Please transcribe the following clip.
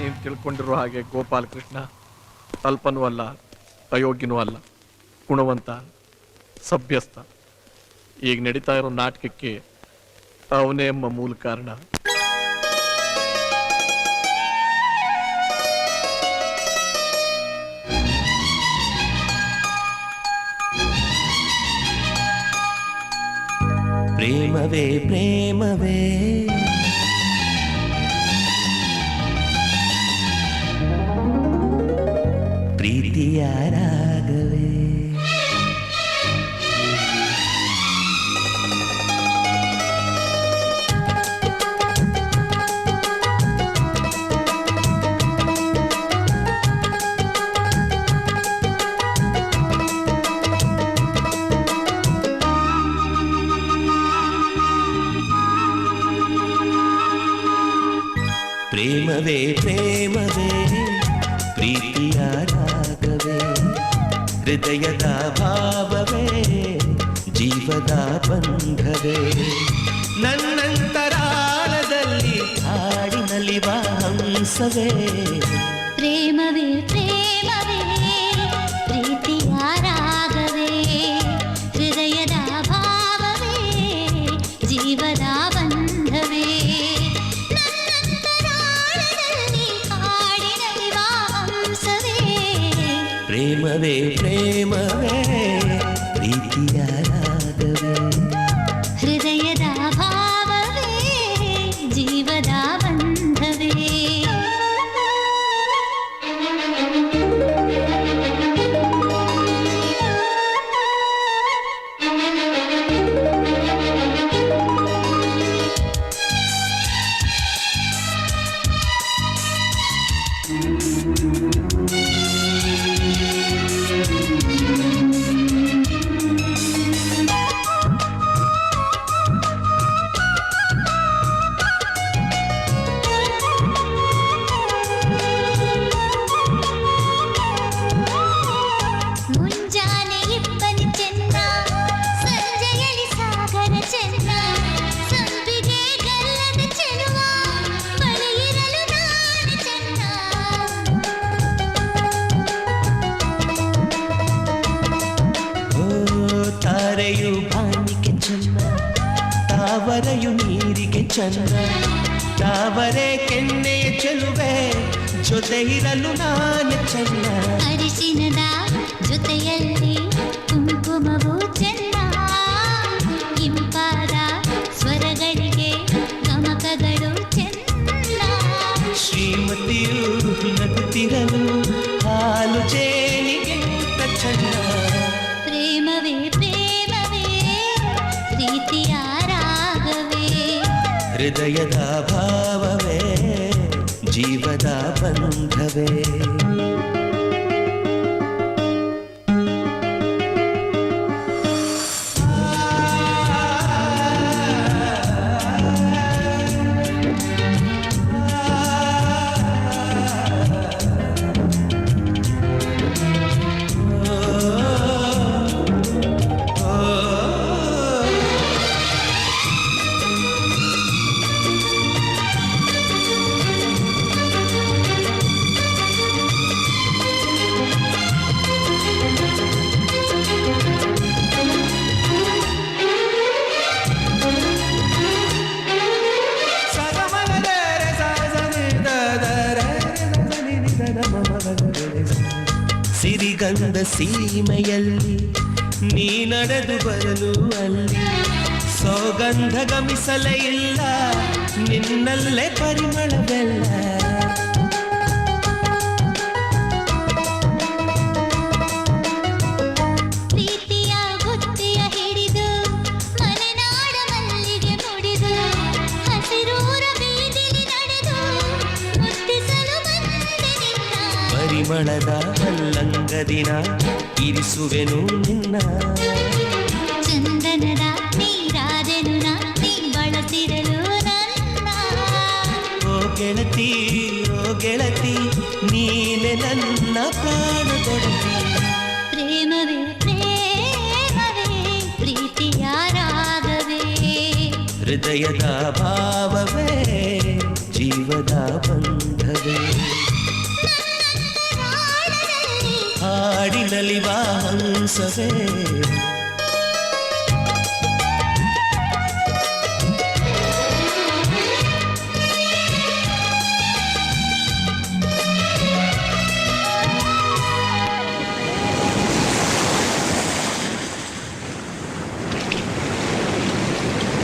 ನೀನು ತಿಳ್ಕೊಂಡಿರೋ ಹಾಗೆ ಗೋಪಾಲಕೃಷ್ಣ ಅಲ್ಪನೂ ಅಲ್ಲ, ಅಯೋಗ್ಯನೂ ಅಲ್ಲ, ಗುಣವಂತ, ಸಭ್ಯಸ್ಥ. ಈಗ ನಡೀತಾ ಇರೋ ನಾಟಕಕ್ಕೆ ಅವನೇ ಎಂಬ ಮೂಲ ಕಾರಣ. ಪ್ರೇಮವೇ ಪ್ರೇಮವೇ ಪ್ರೀತಿಯ ರಾಗವೇ. ಪ್ರೇಮವೇ ಪ್ರೇಮವೇ ಪ್ರೀತಿಯ ರಾಗವೇ, ಹೃದಯದ ಭಾವವೇ ಜೀವದ ಬಂಧವೇ. ನನ್ನಂತರಾಳದಲ್ಲಿ ಹಾಡಿನಲಿವ ಹಂಸವೇ. ಪ್ರೇಮವೇ ಪ್ರೇಮವೇ ಪ್ರೀತಿಯ ರಾಗವೇ, ಹೃದಯದ ಭಾವವೇ ಜೀವದ ಬಂಧವೇ. ಪ್ರೇಮವೇ ಪ್ರೇಮವೇ ಪ್ರೀತಿಯ ರಾಗವೇ, ಹೃದಯದ ಭಾವವೇ ಜೀವದ ಬಂಧವೇ. ತಾರೆಯು ಬಾನಿಗೆ ಚೆನ್ನ, ತಾವರೆಯು ನೀರಿಗೆ ಚೆನ್ನ, ತಾವರೆ ಕೆನ್ನೆಯ ಚೆಲುವೆ ಜೊತೆ ಇರಲು ನಾನು ಚೆನ್ನ. ಅರಿಶಿನದ ಜೊತೆಯಲ್ಲಿ ಕುಂಕುಮವು ಚೆನ್ನ, ಇಂಪಾದ ಸ್ವರಗಳಿಗೆ ಗಮಕಗಳು ಚೆನ್ನ. ಶ್ರೀಮತಿಯು ನಗುತ್ತಿರಲು ಹಾಲು ಜೇನಿಗೆ ಚೆನ್ನ. ಪ್ರೇಮವೇ ಪ್ರೇಮವೇ ಪ್ರೀತಿಯ ರಾಗವೇ, ಹೃದಯದ ಭಾವವೇ ಜೀವದ ಬಂಧವೇ. ಸಿರಿಗಂಧ ಸೀಮೆಯಲ್ಲಿ ನೀ ನಡೆದು ಬರಲು ಅಲ್ಲಿ ಸೌಗಂಧ ಗಮಿಸಲೇ ಇಲ್ಲ, ನಿನ್ನಲ್ಲೇ ಪರಿಮಳವೆಲ್ಲ. ಪ್ರೀತಿಯ ಗುತ್ತಿಯ ಹಿಡಿದು ಮಲೆನಾಡ ಮಲ್ಲಿಗೆ ಮುಡಿದು ಹಸಿರೂರ ಬೀದಿಲಿ ನಡೆದು ಮುಟ್ಟಿಸಲು ಬಂದೆ ನಿನ್ನ. ಪರಿಮಳದ ಮಲ್ಲಂಗದಿನ ಇರಿಸುವೆನು ನಿನ್ನ. ಚಂದನದ ನೀರಾದೆನು ನೀ ಬಳಸಿರಲು ನನ್ನ. ಓ ಗೆಳತಿ ಓ ಗೆಳತಿ ನೀನೆ ನನ್ನ ಪ್ರಾಣ ಕೊಡತಿ. ಪ್ರೇಮವೇ ಪ್ರೇಮವೇ ಪ್ರೀತಿಯ ರಾಗವೇ, ಹೃದಯದ ಭಾವವೇ ಜೀವದ ಬಂಧವೇ. ಕಡಲಿ ಬಾ ಹಂಸವೇ